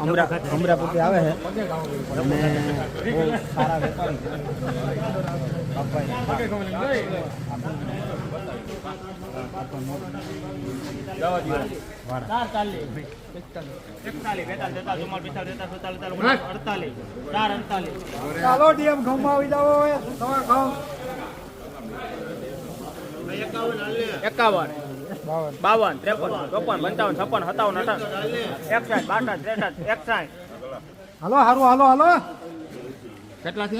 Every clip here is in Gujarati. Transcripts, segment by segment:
અમરાપુરથી આવે છે અને બહુ સારા વેપારી છે. ચાલો ડીએમ ઘઉં જાઓ 51 52 53 54 55 56 57 58 61 62 63 હાલો હારું હાલો કેટલા છે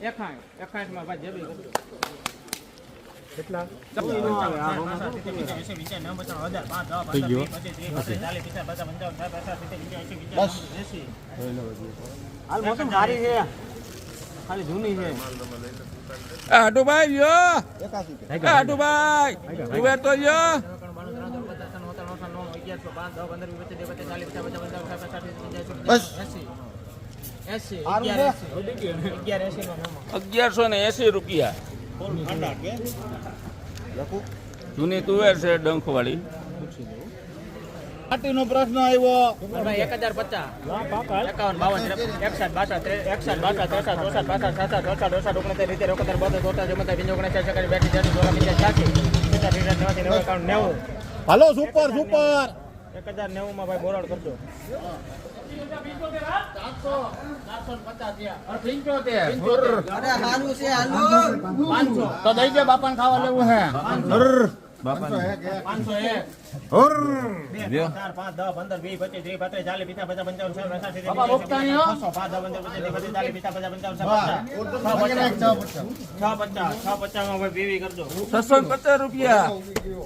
61 માં ભાઈ જેબી કેટલા હાલ મોસમ સારી છે ખાલી જૂની છે. આટુભાઈ યો આટુભાઈ ઉભેર તો યો 1180 રૂપિયા જૂની તુવેર છે ડંખ વાળી. પાર્ટીનો પ્રશ્ન આવ્યો 1050 51 52 61 62 63 હાલો સુપર 1090 માં ભાઈ બોરાડ કરજો. તો દઈ દે બાપાને ખાવા લેવું છે. 650 રૂપિયા